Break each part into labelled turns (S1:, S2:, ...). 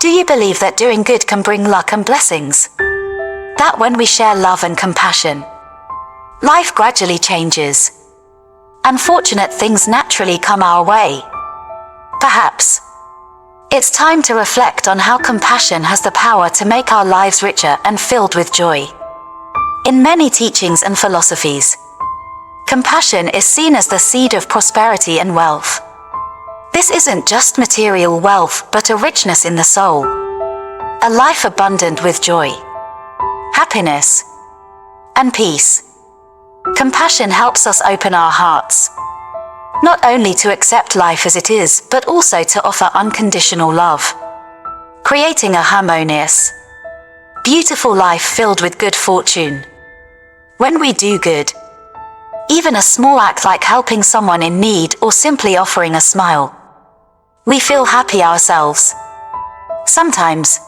S1: Do you believe that doing good can bring luck and blessings? That when we share love and compassion, life gradually changes. Unfortunate things naturally come our way. Perhaps it's time to reflect on how compassion has the power to make our lives richer and filled with joy. In many teachings and philosophies, compassion is seen as the seed of prosperity and wealth. This isn't just material wealth, but a richness in the soul. A life abundant with joy, happiness, and peace. Compassion helps us open our hearts, not only to accept life as it is, but also to offer unconditional love, creating a harmonious, beautiful life filled with good fortune. When we do good, even a small act like helping someone in need or simply offering a smile, we feel happy ourselves. Sometimes,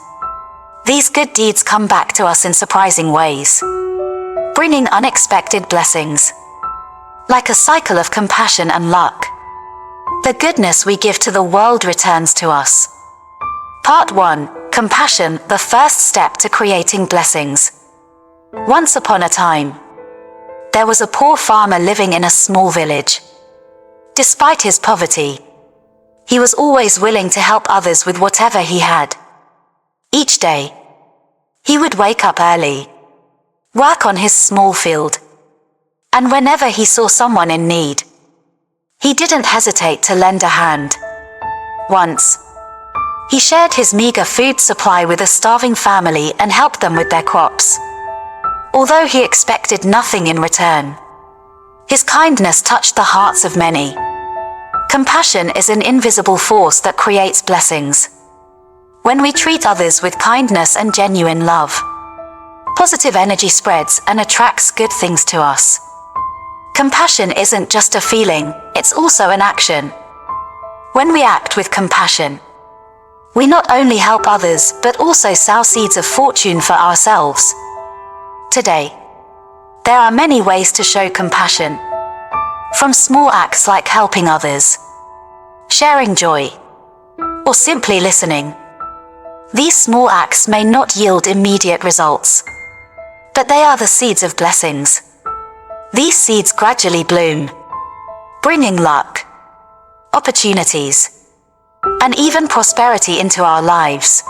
S1: these good deeds come back to us in surprising ways, bringing unexpected blessings. Like a cycle of compassion and luck, the goodness we give to the world returns to us. Part 1. Compassion, the first step to creating blessings. Once upon a time, there was a poor farmer living in a small village. Despite his poverty, he was always willing to help others with whatever he had. Each day, he would wake up early, work on his small field, and whenever he saw someone in need, he didn't hesitate to lend a hand. Once, he shared his meager food supply with a starving family and helped them with their crops. Although he expected nothing in return, his kindness touched the hearts of many. Compassion is an invisible force that creates blessings. When we treat others with kindness and genuine love, positive energy spreads and attracts good things to us. Compassion isn't just a feeling, it's also an action. When we act with compassion, we not only help others but also sow seeds of fortune for ourselves. Today, there are many ways to show compassion. From small acts like helping others, sharing joy, or simply listening. These small acts may not yield immediate results, but they are the seeds of blessings. These seeds gradually bloom, bringing luck, opportunities, and even prosperity into our lives.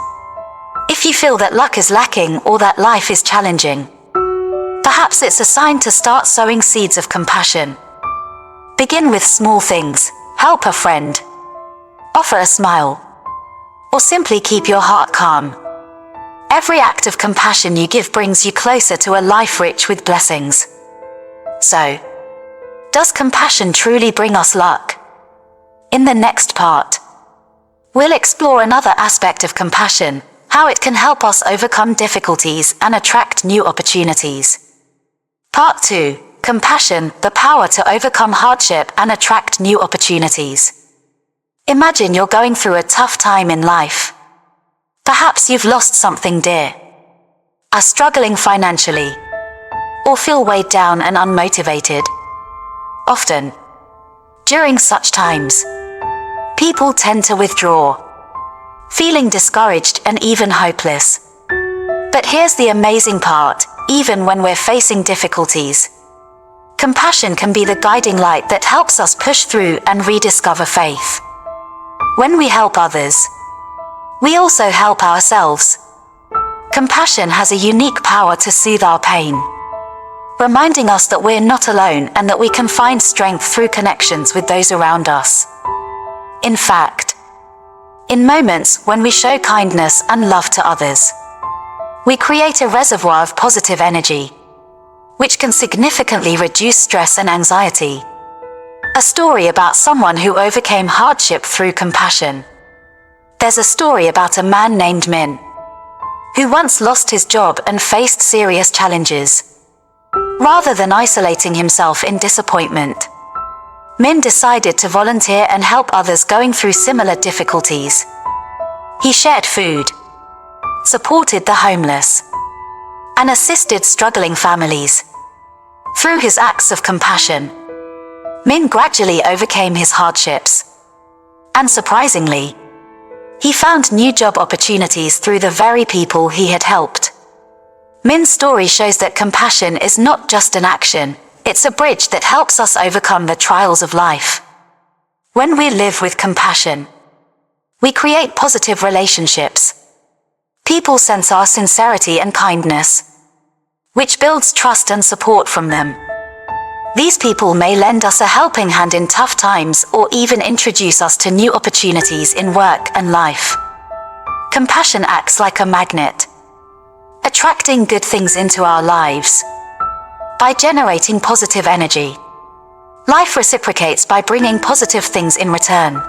S1: If you feel that luck is lacking or that life is challenging, perhaps it's a sign to start sowing seeds of compassion. Begin with small things. Help a friend, offer a smile, or simply keep your heart calm. Every act of compassion you give brings you closer to a life rich with blessings. So, does compassion truly bring us luck? In the next part, we'll explore another aspect of compassion, how it can help us overcome difficulties and attract new opportunities. Part 2. Compassion, the power to overcome hardship and attract new opportunities. Imagine you're going through a tough time in life. Perhaps you've lost something dear, are struggling financially, or feel weighed down and unmotivated. Often, during such times, people tend to withdraw, feeling discouraged and even hopeless. But here's the amazing part, even when we're facing difficulties, compassion can be the guiding light that helps us push through and rediscover faith. When we help others, we also help ourselves. Compassion has a unique power to soothe our pain, reminding us that we're not alone and that we can find strength through connections with those around us. In fact, in moments when we show kindness and love to others, we create a reservoir of positive energy, which can significantly reduce stress and anxiety. A story about someone who overcame hardship through compassion. There's a story about a man named Min, who once lost his job and faced serious challenges. Rather than isolating himself in disappointment, Min decided to volunteer and help others going through similar difficulties. He shared food, supported the homeless, and assisted struggling families. Through his acts of compassion, Min gradually overcame his hardships, and surprisingly, He found new job opportunities through the very people he had helped. Min's story shows that compassion is not just an action, it's a bridge that helps us overcome the trials of life. When we live with compassion, we create positive relationships. People sense our sincerity and kindness, which builds trust and support from them. These people may lend us a helping hand in tough times or even introduce us to new opportunities in work and life. Compassion acts like a magnet, attracting good things into our lives. By generating positive energy, life reciprocates by bringing positive things in return.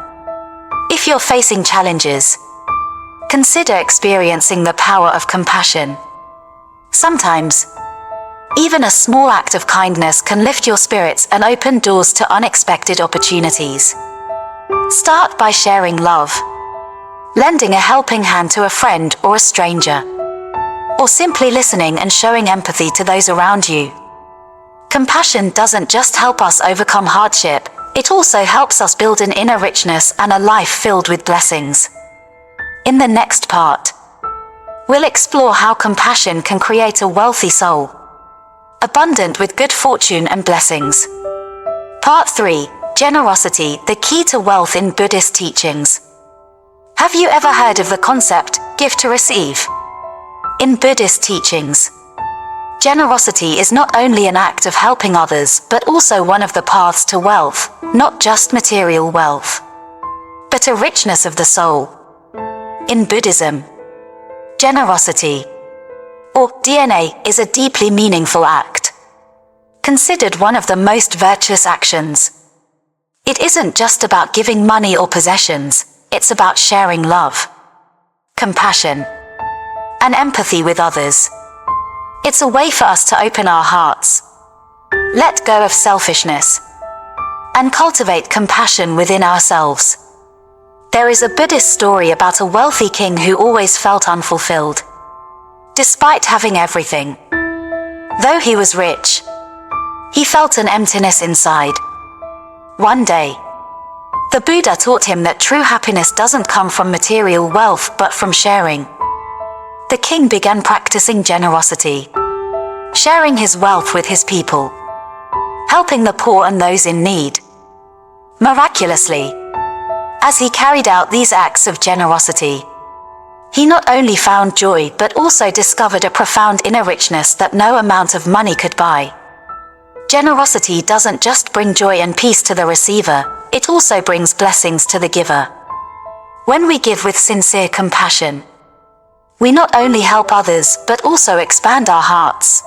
S1: If you're facing challenges, consider experiencing the power of compassion. Sometimes, even a small act of kindness can lift your spirits and open doors to unexpected opportunities. Start by sharing love, lending a helping hand to a friend or a stranger, or simply listening and showing empathy to those around you. Compassion doesn't just help us overcome hardship, it also helps us build an inner richness and a life filled with blessings. In the next part, we'll explore how compassion can create a wealthy soul, abundant with good fortune and blessings. Part 3. Generosity, the key to wealth in Buddhist teachings. Have you ever heard of the concept, give to receive? In Buddhist teachings, generosity is not only an act of helping others but also one of the paths to wealth, not just material wealth, but a richness of the soul. In Buddhism, generosity, or DNA, is a deeply meaningful act, considered one of the most virtuous actions. It isn't just about giving money or possessions, it's about sharing love, compassion, and empathy with others. It's a way for us to open our hearts, let go of selfishness, and cultivate compassion within ourselves. There is a Buddhist story about a wealthy king who always felt unfulfilled, despite having everything. Though he was rich, he felt an emptiness inside. One day, the Buddha taught him that true happiness doesn't come from material wealth but from sharing. The king began practicing generosity, sharing his wealth with his people, helping the poor and those in need. Miraculously, as he carried out these acts of generosity, he not only found joy but also discovered a profound inner richness that no amount of money could buy. Generosity doesn't just bring joy and peace to the receiver, it also brings blessings to the giver. When we give with sincere compassion, we not only help others but also expand our hearts,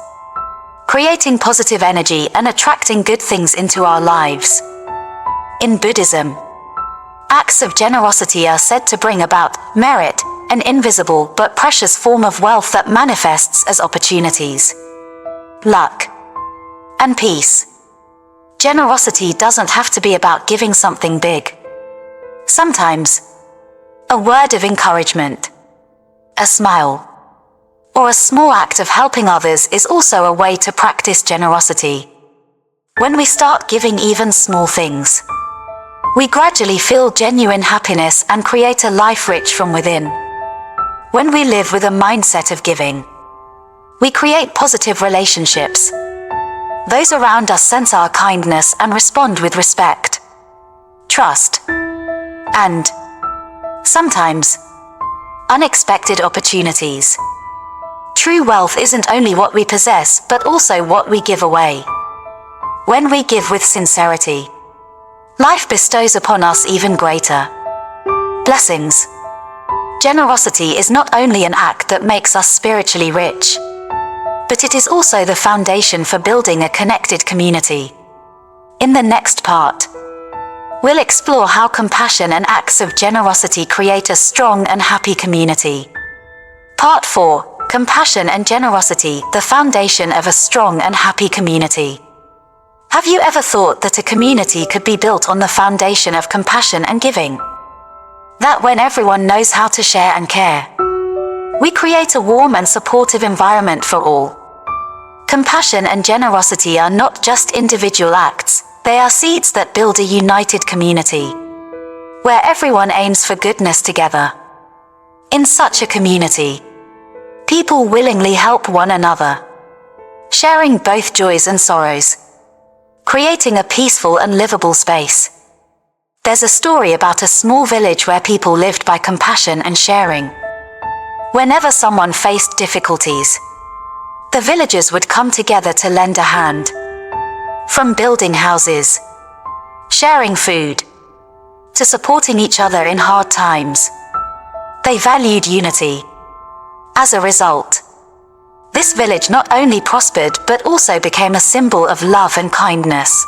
S1: creating positive energy and attracting good things into our lives. In Buddhism, acts of generosity are said to bring about merit, an invisible but precious form of wealth that manifests as opportunities, luck, and peace. Generosity doesn't have to be about giving something big. Sometimes, a word of encouragement, a smile, or a small act of helping others is also a way to practice generosity. When we start giving even small things, we gradually feel genuine happiness and create a life rich from within. When we live with a mindset of giving, we create positive relationships. Those around us sense our kindness and respond with respect, trust, and, sometimes, unexpected opportunities. True wealth isn't only what we possess but also what we give away. When we give with sincerity, life bestows upon us even greater blessings. Generosity is not only an act that makes us spiritually rich, but it is also the foundation for building a connected community. In the next part, we'll explore how compassion and acts of generosity create a strong and happy community. Part 4. Compassion and generosity, the foundation of a strong and happy community. Have you ever thought that a community could be built on the foundation of compassion and giving? That when everyone knows how to share and care, we create a warm and supportive environment for all. Compassion and generosity are not just individual acts, they are seeds that build a united community, where everyone aims for goodness together. In such a community, people willingly help one another, sharing both joys and sorrows, creating a peaceful and livable space. There's a story about a small village where people lived by compassion and sharing. Whenever someone faced difficulties, the villagers would come together to lend a hand. From building houses, sharing food, to supporting each other in hard times, they valued unity. As a result, this village not only prospered but also became a symbol of love and kindness.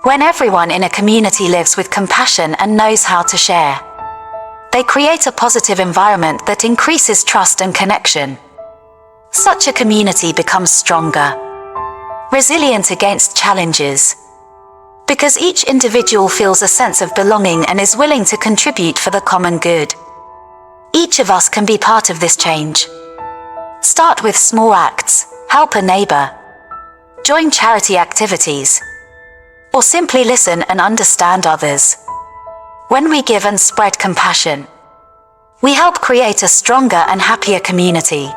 S1: When everyone in a community lives with compassion and knows how to share, they create a positive environment that increases trust and connection. Such a community becomes stronger, resilient against challenges, because each individual feels a sense of belonging and is willing to contribute for the common good. Each of us can be part of this change. Start with small acts, help a neighbor, join charity activities, or simply listen and understand others. When we give and spread compassion, we help create a stronger and happier community.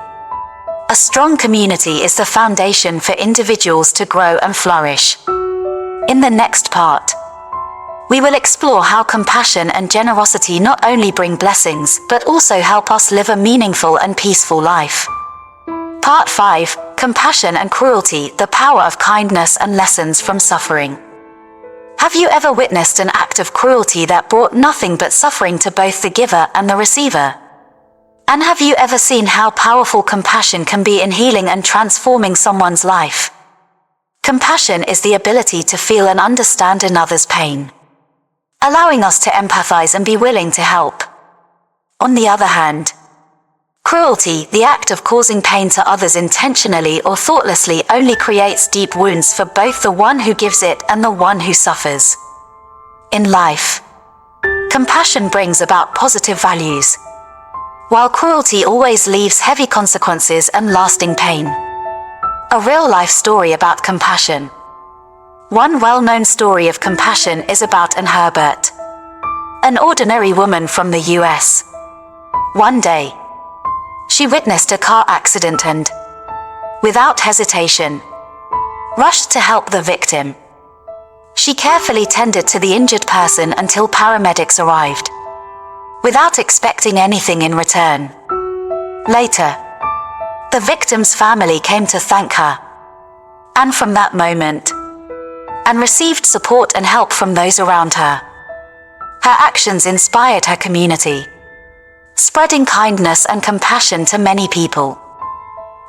S1: A strong community is the foundation for individuals to grow and flourish. In the next part, we will explore how compassion and generosity not only bring blessings but also help us live a meaningful and peaceful life. Part 5: Compassion and Cruelty, the Power of Kindness and Lessons from Suffering. Have you ever witnessed an act of cruelty that brought nothing but suffering to both the giver and the receiver? And have you ever seen how powerful compassion can be in healing and transforming someone's life? Compassion is the ability to feel and understand another's pain, allowing us to empathize and be willing to help. On the other hand, cruelty, the act of causing pain to others intentionally or thoughtlessly, only creates deep wounds for both the one who gives it and the one who suffers. In life, compassion brings about positive values, while cruelty always leaves heavy consequences and lasting pain. A real-life story about compassion. One well-known story of compassion is about Ann Herbert, an ordinary woman from the US. One day, she witnessed a car accident and, without hesitation, rushed to help the victim. She carefully tended to the injured person until paramedics arrived, without expecting anything in return. Later, the victim's family came to thank her, and from that moment, Ann received support and help from those around her. Her actions inspired her community, spreading kindness and compassion to many people.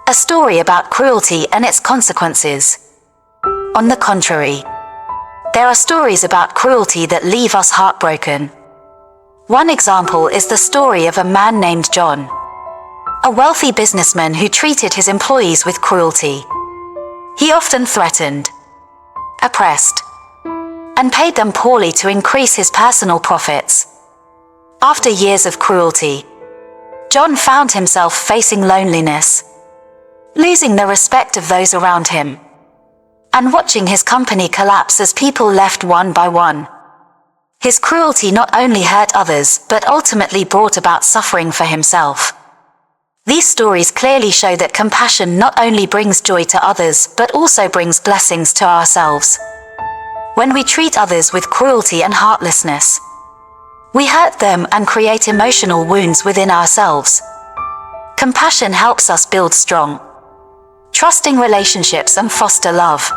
S1: A story about cruelty and its consequences. On the contrary, there are stories about cruelty that leave us heartbroken. One example is the story of a man named John, a wealthy businessman who treated his employees with cruelty. He often threatened, oppressed, and paid them poorly to increase his personal profits. After years of cruelty, John found himself facing loneliness, losing the respect of those around him, and watching his company collapse as people left one by one. His cruelty not only hurt others but ultimately brought about suffering for himself. These stories clearly show that compassion not only brings joy to others but also brings blessings to ourselves. When we treat others with cruelty and heartlessness, we hurt them and create emotional wounds within ourselves. Compassion helps us build strong, trusting relationships and foster love,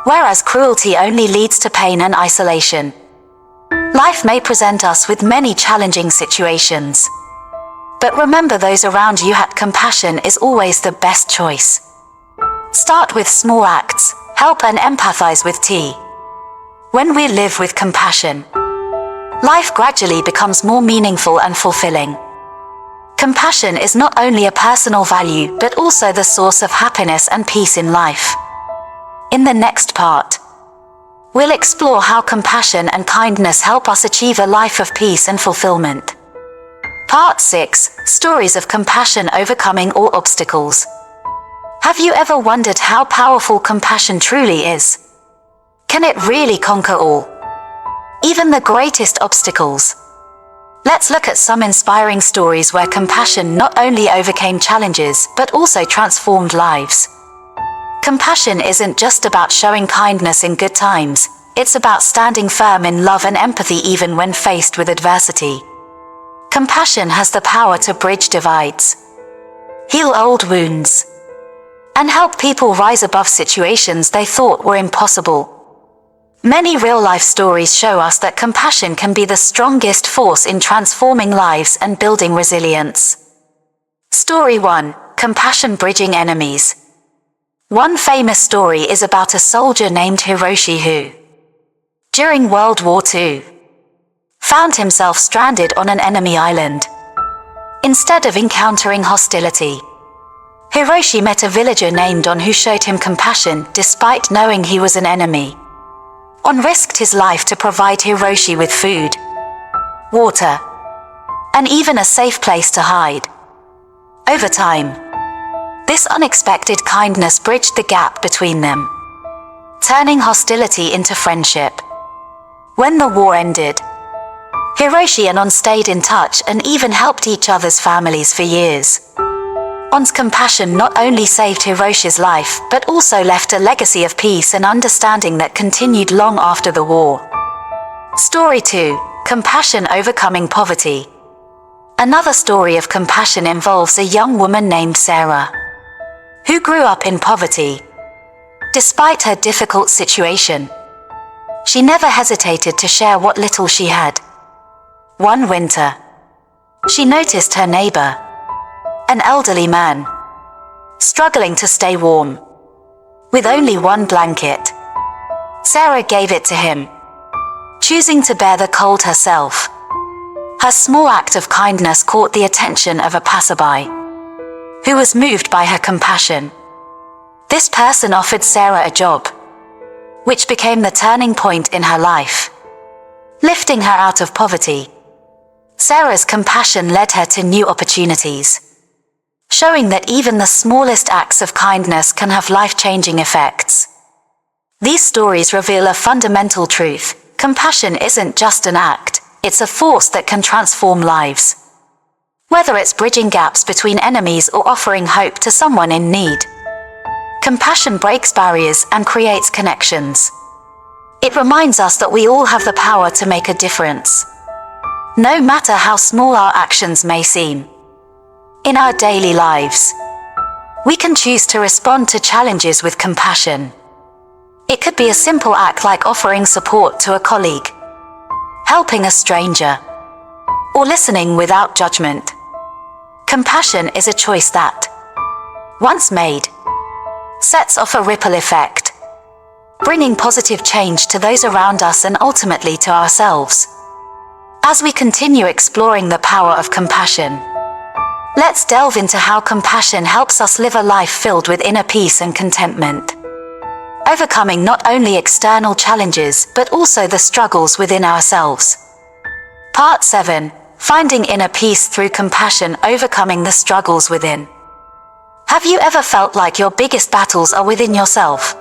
S1: whereas cruelty only leads to pain and isolation. Life may present us with many challenging situations, but remember, those around you. Compassion is always the best choice. Start with small acts, help and empathize with T. When we live with compassion, life gradually becomes more meaningful and fulfilling. Compassion is not only a personal value but also the source of happiness and peace in life. In the next part, we'll explore how compassion and kindness help us achieve a life of peace and fulfillment. Part 6: Stories of Compassion Overcoming All Obstacles. Have you ever wondered how powerful compassion truly is? Can it really conquer all, even the greatest obstacles? Let's look at some inspiring stories where compassion not only overcame challenges but also transformed lives. Compassion isn't just about showing kindness in good times, it's about standing firm in love and empathy even when faced with adversity. Compassion has the power to bridge divides, heal old wounds, and help people rise above situations they thought were impossible. Many real-life stories show us that compassion can be the strongest force in transforming lives and building resilience. Story 1. Compassion bridging enemies. One famous story is about a soldier named Hiroshi who, during World War II, found himself stranded on an enemy island. Instead of encountering hostility, Hiroshi met a villager named On who showed him compassion despite knowing he was an enemy. On risked his life to provide Hiroshi with food, water, and even a safe place to hide. Over time, this unexpected kindness bridged the gap between them, turning hostility into friendship. When the war ended, Hiroshi and On stayed in touch and even helped each other's families for years. On's compassion not only saved Hiroshi's life but also left a legacy of peace and understanding that continued long after the war. Story 2. Compassion overcoming poverty. Another story of compassion involves a young woman named Sarah, who grew up in poverty. Despite her difficult situation, she never hesitated to share what little she had. One winter, she noticed her neighbor, an elderly man, struggling to stay warm. With only one blanket, Sarah gave it to him, choosing to bear the cold herself. Her small act of kindness caught the attention of a passerby, who was moved by her compassion. This person offered Sarah a job, which became the turning point in her life, lifting her out of poverty. Sarah's compassion led her to new opportunities, showing that even the smallest acts of kindness can have life-changing effects. These stories reveal a fundamental truth: compassion isn't just an act, it's a force that can transform lives. Whether it's bridging gaps between enemies or offering hope to someone in need, compassion breaks barriers and creates connections. It reminds us that we all have the power to make a difference, no matter how small our actions may seem. In our daily lives, we can choose to respond to challenges with compassion. It could be a simple act like offering support to a colleague, helping a stranger, or listening without judgment. Compassion is a choice that, once made, sets off a ripple effect, bringing positive change to those around us and ultimately to ourselves. As we continue exploring the power of compassion, let's delve into how compassion helps us live a life filled with inner peace and contentment, overcoming not only external challenges but also the struggles within ourselves. Part 7. Finding inner peace through compassion, overcoming the struggles within. Have you ever felt like your biggest battles are within yourself?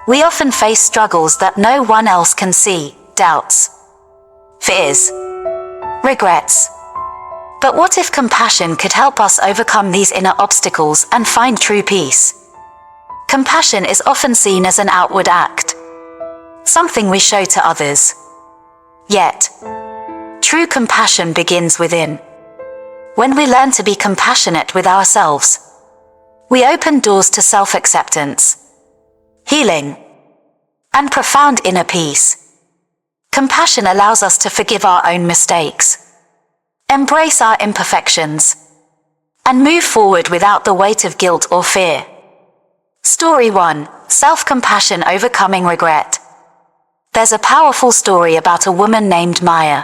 S1: We often face struggles that no one else can see: doubts, fears, regrets. But what if compassion could help us overcome these inner obstacles and find true peace? Compassion is often seen as an outward act, something we show to others. Yet, true compassion begins within. When we learn to be compassionate with ourselves, we open doors to self-acceptance, healing, and profound inner peace. Compassion allows us to forgive our own mistakes, embrace our imperfections, and move forward without the weight of guilt or fear. Story 1. Self-compassion overcoming regret. There's a powerful story about a woman named Maya,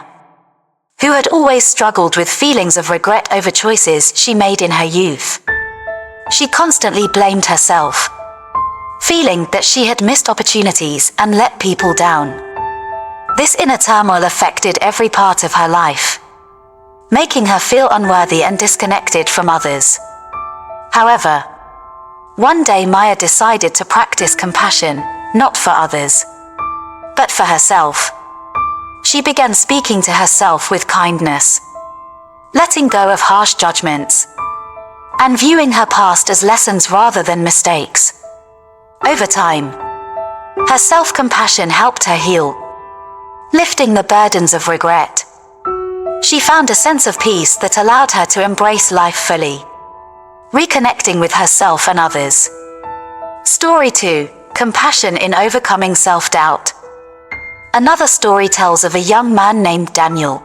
S1: who had always struggled with feelings of regret over choices she made in her youth. She constantly blamed herself, feeling that she had missed opportunities and let people down. This inner turmoil affected every part of her life, making her feel unworthy and disconnected from others. However, one day Maya decided to practice compassion, not for others, but for herself. She began speaking to herself with kindness, letting go of harsh judgments, and viewing her past as lessons rather than mistakes. Over time, her self-compassion helped her heal, lifting the burdens of regret. She found a sense of peace that allowed her to embrace life fully, reconnecting with herself and others. Story 2: Compassion in Overcoming Self-Doubt. Another story tells of a young man named Daniel,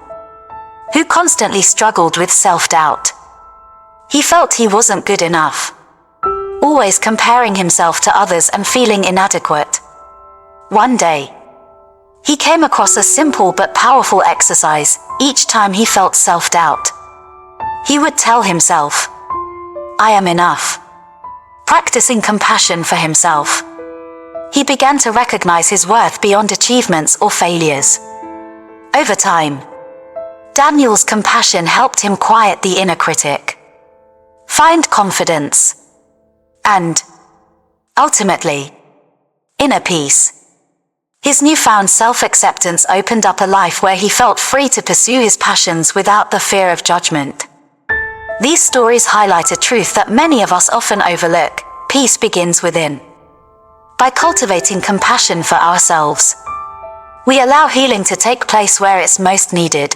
S1: who constantly struggled with self-doubt. He felt he wasn't good enough, always comparing himself to others and feeling inadequate. One day, he came across a simple but powerful exercise. Each time he felt self-doubt, he would tell himself, "I am enough." Practicing compassion for himself, he began to recognize his worth beyond achievements or failures. Over time, Daniel's compassion helped him quiet the inner critic, find confidence, and, ultimately, inner peace. His newfound self-acceptance opened up a life where he felt free to pursue his passions without the fear of judgment. These stories highlight a truth that many of us often overlook: peace begins within. By cultivating compassion for ourselves, we allow healing to take place where it's most needed.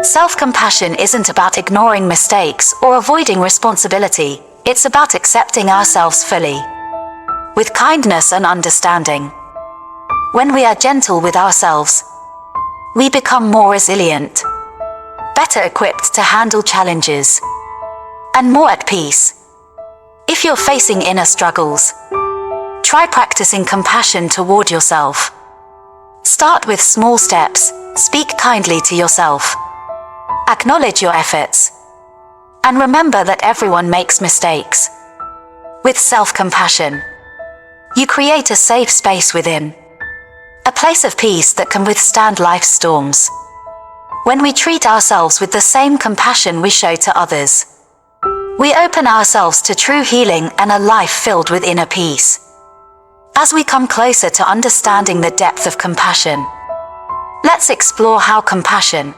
S1: Self-compassion isn't about ignoring mistakes or avoiding responsibility. It's about accepting ourselves fully, with kindness and understanding. When we are gentle with ourselves, we become more resilient, better equipped to handle challenges, and more at peace. If you're facing inner struggles, try practicing compassion toward yourself. Start with small steps. Speak kindly to yourself, acknowledge your efforts, and remember that everyone makes mistakes. With self-compassion, you create a safe space within, a place of peace that can withstand life's storms. When we treat ourselves with the same compassion we show to others, we open ourselves to true healing and a life filled with inner peace. As we come closer to understanding the depth of compassion, let's explore how compassion,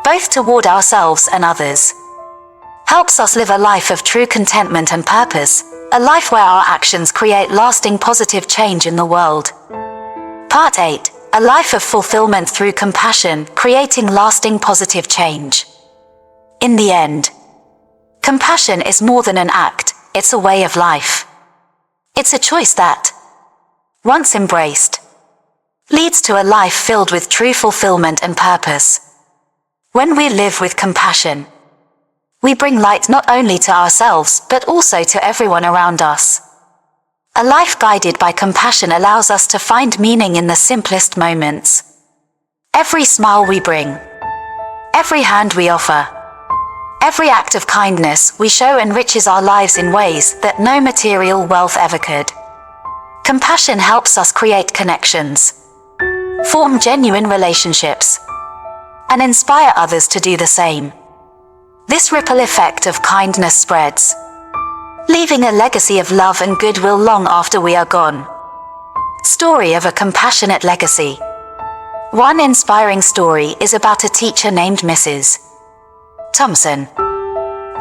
S1: both toward ourselves and others, helps us live a life of true contentment and purpose, a life where our actions create lasting positive change in the world. Part 8. A life of fulfillment through compassion, creating lasting positive change. In the end, compassion is more than an act, it's a way of life. It's a choice that, once embraced, leads to a life filled with true fulfillment and purpose. When we live with compassion, we bring light not only to ourselves but also to everyone around us. A life guided by compassion allows us to find meaning in the simplest moments. Every smile we bring, every hand we offer, every act of kindness we show enriches our lives in ways that no material wealth ever could. Compassion helps us create connections, form genuine relationships, and inspire others to do the same. This ripple effect of kindness spreads, leaving a legacy of love and goodwill long after we are gone. Story of a compassionate legacy. One inspiring story is about a teacher named Mrs. Thompson,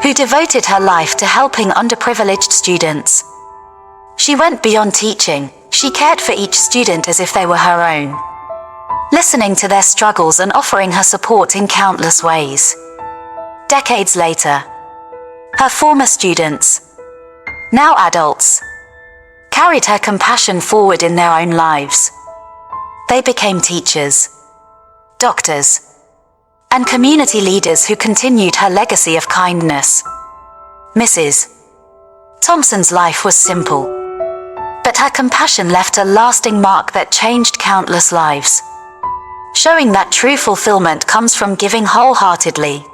S1: who devoted her life to helping underprivileged students. She went beyond teaching. She cared for each student as if they were her own, listening to their struggles and offering her support in countless ways. Decades later, her former students, now adults, carried her compassion forward in their own lives. They became teachers, doctors, and community leaders who continued her legacy of kindness. Mrs. Thompson's life was simple, but her compassion left a lasting mark that changed countless lives, showing that true fulfillment comes from giving wholeheartedly.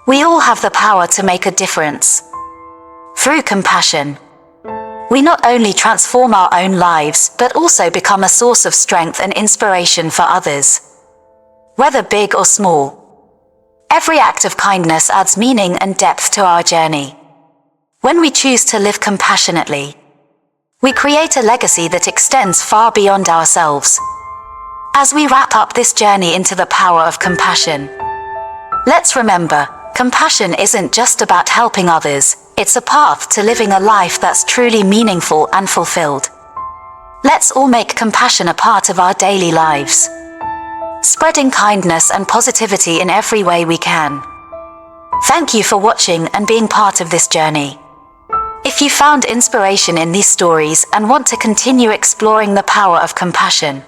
S1: We all have the power to make a difference. Through compassion, we not only transform our own lives but also become a source of strength and inspiration for others. Whether big or small, every act of kindness adds meaning and depth to our journey. When we choose to live compassionately, we create a legacy that extends far beyond ourselves. As we wrap up this journey into the power of compassion, let's remember, compassion isn't just about helping others, it's a path to living a life that's truly meaningful and fulfilled. Let's all make compassion a part of our daily lives, spreading kindness and positivity in every way we can. Thank you for watching and being part of this journey. If you found inspiration in these stories and want to continue exploring the power of compassion,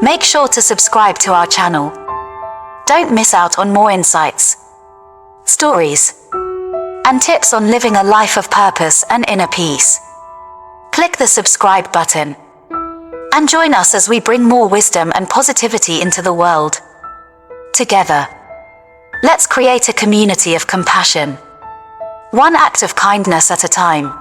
S1: make sure to subscribe to our channel. Don't miss out on more insights, stories, and tips on living a life of purpose and inner peace. Click the subscribe button and join us as we bring more wisdom and positivity into the world. Together, let's create a community of compassion, one act of kindness at a time.